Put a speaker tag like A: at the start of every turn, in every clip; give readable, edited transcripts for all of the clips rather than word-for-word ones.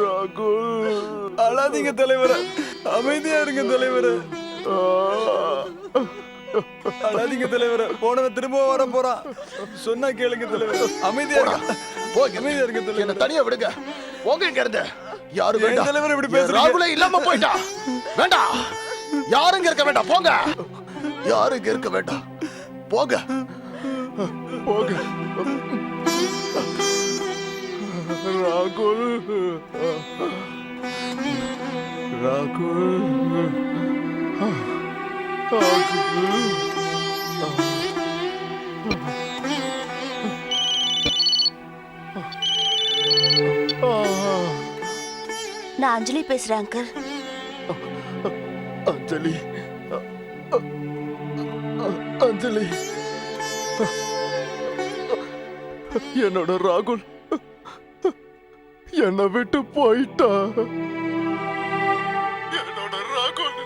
A: ராகுல், அழாதீங்க தலைவர, அமைதியா இருங்க தலைவர. அழாதீங்க தலைவர, போனவன் திரும்ப வர போறான். சொன்னா கேளுங்க தலைவர, அமைதியா இருங்க. அமைதியா இருங்க தலைவர.
B: என்ன தனியா விடுங்க, போங்க இங்க இருந்து. யாரு வேண்டாம்
A: தலைவர் இப்படி பேசுறீங்க?
B: ராகுலே இல்லாம போயிட்டா. வேண்டாம், யாரும் இருக்க வேண்டாம், போங்க. யாரும் இருக்க வேண்டாம், போங்க போங்க.
A: ராகுல், ராகுல்,
C: நான் அஞ்சலி பேசுறேன் அங்கிள்.
B: அஞ்சலி, அஞ்சலி, என்னோட ராகுல் என்னை விட்டு போயிட்டா. என்னோட ராகுல்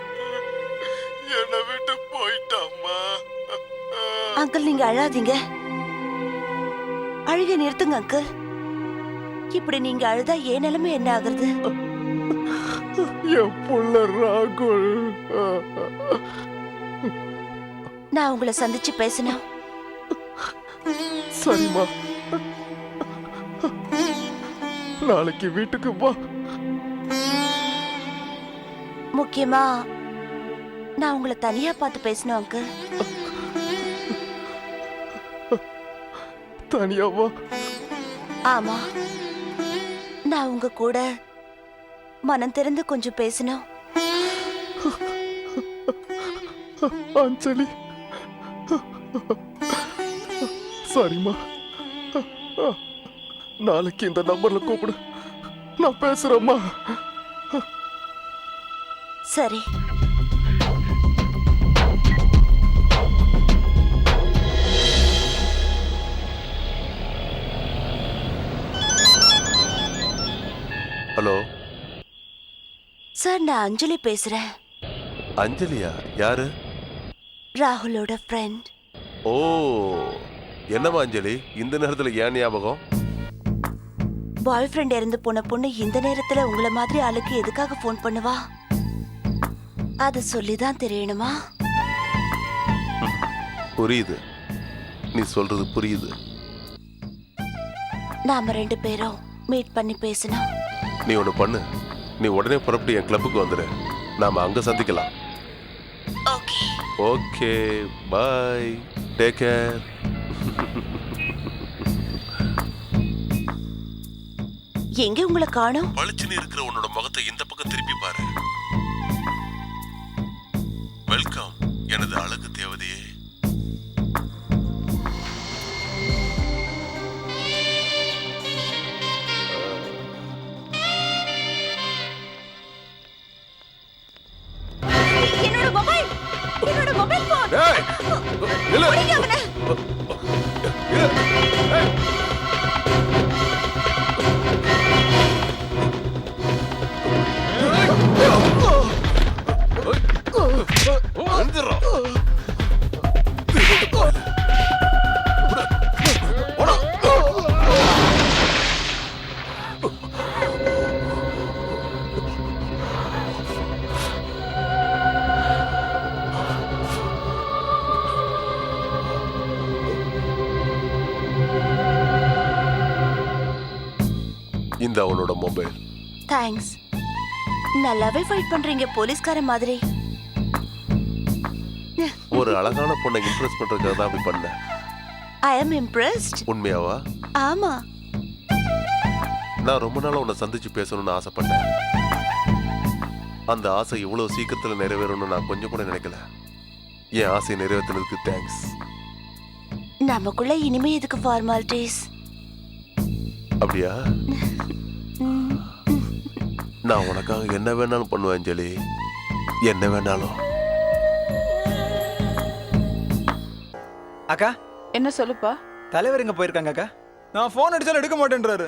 B: என்னை விட்டு போயிட்டாம்மா.
C: அங்கிள் நீங்க அழாதீங்க, அழுகை நிறுத்துங்க அங்கிள். இப்படி நீங்க அழுதா என் நிலைமை என்ன ஆகுறது?
B: என் புள்ள ராகுல்.
C: நான் உங்களை சந்திச்சு பேசணும்.
B: சரிம்மா, நாளைக்கு வீட்டுக்கு வா.
C: முக்கியமா நான் உங்களை தனியா பார்த்து பேசணும் அங்கிள்.
B: தனியா வா.
C: ஆமா, நான் உங்க கூட மனம் திறந்து கொஞ்சம் பேசணும்.
B: அஞ்சலி, சரிம்மா, நாளைக்கு இந்த நம்பர்ல கூப்பிடு, நான் பேசுறேம்மா.
C: சரி.
D: ஹலோ
C: சார், நான் அஞ்சலி பேசுறேன்.
D: அஞ்சலியா? யாரு?
C: ராகுலோட ஃப்ரெண்ட்.
D: ஓ, என்னம்மா அஞ்சலி இந்த நேரத்துல ஏன் ஞாபகம்?
C: பாய் ஃப்ரெண்ட் இறந்து போன பொண்ணு இந்த நேரத்துல உங்களை மாதிரி ஆளுக்கு எதுக்காக ஃபோன் பண்ணுவா? அத சொல்லிதான் தெரியணுமா?
D: புரியுது, நீ சொல்றது புரியுது.
C: நாம ரெண்டு பேரும் மீட் பண்ணி பேசணும்.
D: நீ ஒண்ணு பண்ணு, நீ உடனே புறப்பட்டு என் கிளப்புக்கு வந்துடு, நாம அங்க சந்திக்கலாம்.
C: Okay.
D: Okay, bye, take care.
C: எங்க உங்களை காணோம்?
D: பளிச்சுன்னு இருக்கிற உன்னோட முகத்தை இந்த பக்கம் திருப்பி பாரு. வெல்கம் எனது அழகு தேவதையே.
C: என்னோட மொபைல், என்னோட மொபைல் போன்.
D: ஏய், இல்ல.
C: ஓடிங்க அவனை.
D: ஏய். வந்துடுறோம். இந்த அவனோட மொபைல்.
C: தேங்க்ஸ். நல்லாவே ஃபைட் பண்றீங்க, போலீஸ்கார மாதிரி.
D: ஒரு அழகான பொண்ணை இம்ப்ரெஸ் பண்றதுக்காக தான் அப்படி பண்ணேன்.
C: ஐ அம் இம்ப்ரெஸ்ட்.
D: உண்மையாவா?
C: ஆமா.
D: நான் ரொம்ப நாளா உன்னை சந்திச்சு பேசணும்னு ஆசைப்பட்டேன். அந்த ஆசை இவ்வளவு சீக்கிரத்துல நிறைவேறணும்னு நான் கொஞ்சம் கூட நினைக்கல. என் ஆசை நிறைவேற்றினதுக்கு தேங்க்ஸ்.
C: நமக்குள்ள இனிமே எதுக்கு ஃபார்மாலிட்டிஸ்?
D: அப்படியா? நான் உனக்காக என்ன வேணாலும் பண்ணுவேன் அஞ்சலி, என்ன வேணாலும்.
A: அக்கா,
E: என்ன சொல்லுப்பா?
A: தலைவர் எங்க போயிருக்காங்க அக்கா? நான் போன் அடிச்சாலும் எடுக்க மாட்டேன்றாரு.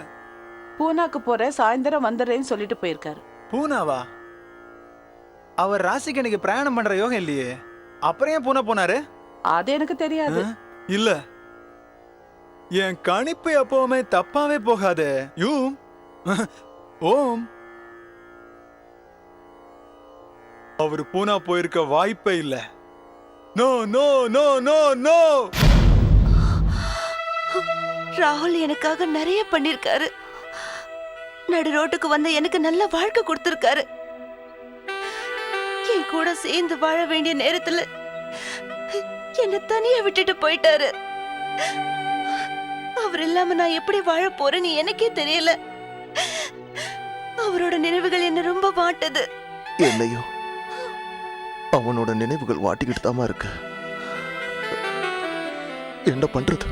E: பூனாக்கு போறேன், சாயந்தரம் வந்துடுறேன்னு சொல்லிட்டு போயிருக்காரு.
A: பூனாவா? அவர் ராசிக்கு எனக்கு பிரயாணம் பண்ற யோகம் இல்லையே, அப்புறம் ஏன் பூனா போனாரு?
E: அது எனக்கு தெரியாது.
A: இல்ல, என் கணிப்பு எப்பவுமே தப்பாவே போகாது. ஓம் அவர் பூனா போயிருக்க வாய்ப்பே இல்ல. No no no no no.
C: ராகுல் எனக்காக நிறைய பண்ணிருக்காரு. நடு ரோட்டுக்கு வந்த எனக்கு நல்ல வாழ்க்கை கொடுத்திருக்காரு. என் கூட சேர்ந்து வாழ வேண்டிய நேரத்துல என்ன தனியா விட்டுட்டு போயிட்டாரு. அவர் இல்லாம நான் எப்படி வாழ போறேன்னு எனக்கே தெரியல. அவரோட நினைவுகள் என்ன ரொம்ப வாட்டுது.
B: என்னையும் அவனோட நினைவுகள் வாட்டிக்கிட்டு தாமா இருக்கு. என்ன பண்றது?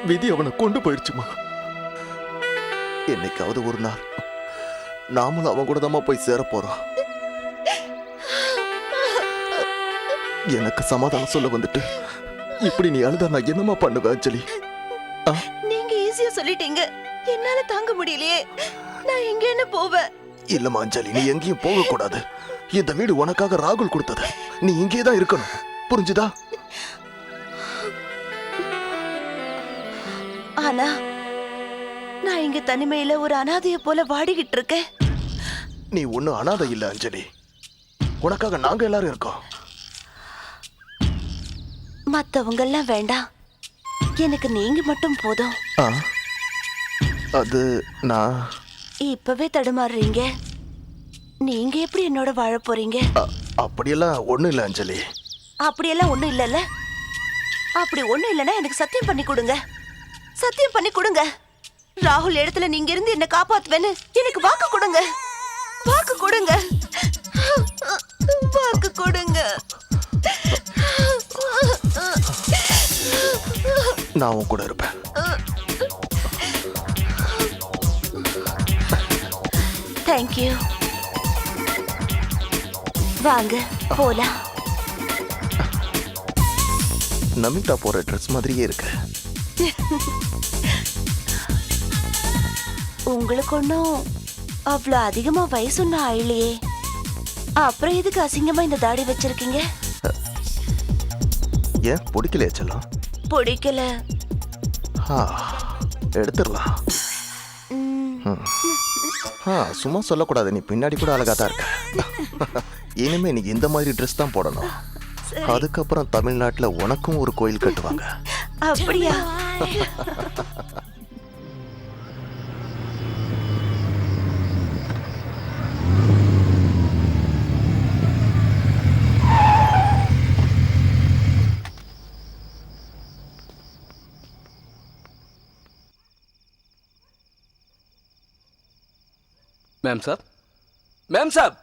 B: விதி அவனை கொண்டு போயிடுச்சுமா. என்னைக்காவது ஒரு நாள் நாமளும் அவன் கூட தாமா போய் சேர போறோம். எனக்கு சமாதானம் சொல்ல வந்துட்டு இப்படி நீ அழுதா நான் என்னமா பண்ணுவேன் அஞ்சலி?
C: நீங்க ஈஸியா சொல்லிட்டீங்க, என்னால தாங்க முடியலையே. நான் எங்க என்ன போவேன்?
B: இல்லம்மா அஞ்சலி, நீ எங்கேயும் போக கூடாது. இந்த வீடு உனக்காக ராகுல் கொடுத்தது. நீ இங்கே தான் இருக்கணும், புரிஞ்சுதா?
C: ஆனா நான் இங்க தனிமையில ஒரு அனாதைய போல வாடிக்கிட்டு இருக்கேன்.
B: நீ ஒண்ணும் அனாதை இல்ல அஞ்சலி. உனக்காக நாங்க எல்லாரும் இருக்கோம்.
C: மத்தவங்க எல்லாம் வேண்டாம், எனக்கு நீங்க மட்டும் போதும்.
B: அது நான்
C: இப்பவே தடுமாறுறீங்க. நீங்க எப்படி என்னோட வாழ போறீங்க?
B: அப்படியெல்லாம் ஒண்ணும் இல்ல அஞ்சலி.
C: அப்படியெல்லாம் ஒண்ணும் இல்லல்ல. அப்படி ஒண்ணும் இல்லைன்னா எனக்கு சத்தியம் பண்ணி கொடுங்க. சத்தியம் பண்ணி கொடுங்க. ராகுல் இடத்துல நீங்க இருந்து என்ன காப்பாத்துவேன்னு எனக்கு வாக்கு கொடுங்க. வாக்கு கொடுங்க. வாக்கு கொடுங்க.
B: நான் உன் கூட இருப்பேன்.
C: தேங்க்யூ. வாங்க போலாம்.
B: நமிதா போற ட்ரெஸ் மாதிரியே இருக்கு.
C: உங்களுக்கு ஒன்றும் அவ்வளோ அதிகமா வயசு ஒன்றும் ஆயிலையே. அப்புறம் எதுக்கு அசிங்கமா இந்த தாடி வச்சிருக்கீங்க?
B: ஏன் பிடிக்கலையா செல்லம்?
C: பிடிக்கல.
B: எடுத்துடலாம். சும்மா சொல்லக்கூடாது, நீ பின்னாடி கூட அழகா தான் இருக்க. இனிமே நீ இந்த மாதிரி ட்ரெஸ் தான் போடணும். அதுக்கப்புறம் தமிழ்நாட்டுல உனக்கும் ஒரு கோயில் கட்டுவாங்க.
C: அப்படியா?
F: मैम साहब, मैम साहब.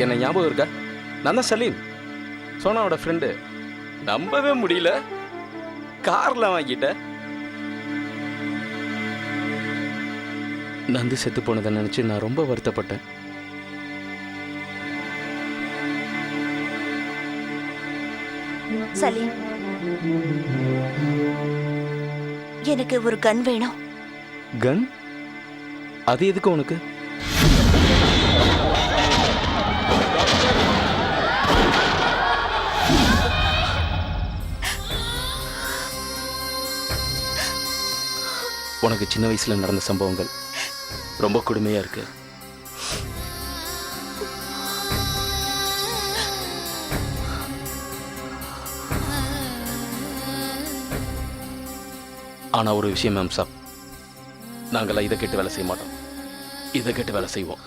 F: என்ன ஞாபகம் இருக்கா? நான் தான் சலீம், சோனாவோட ஃப்ரெண்டு. நம்பவே முடியல, கார்ல வாங்கிட்ட. நந்து செத்து போனதை நினைச்சு நான் ரொம்ப வருத்தப்பட்டேன்.
C: சலீம், எனக்கு ஒரு கன் வேணும்.
F: கன்? அது எதுக்கு உனக்கு? உனக்கு சின்ன வயசுல நடந்த சம்பவங்கள் ரொம்ப கொடுமையா இருக்கு. ஆனா ஒரு விஷயம் மேம் சாப், நாங்களாம் இதை கேட்டு வேலை செய்ய மாட்டோம், இதை கேட்டு வேலை செய்வோம்.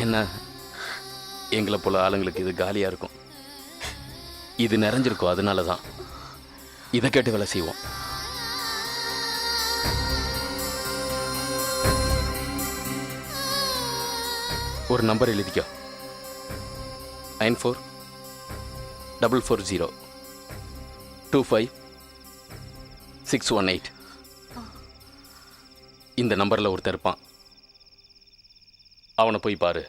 F: ஏன்னா எங்களை போல ஆளுங்களுக்கு இது காலியா இருக்கும், இது நிறைஞ்சிருக்கும். அதனால தான் இதை கேட்டு வேலை செய்வோம். ஒரு நம்பர் எழுதிக்கோ, 9444025618. இந்த நம்பர்ல ஒருத்தர் இருப்பான், அவனை போய் பாரு.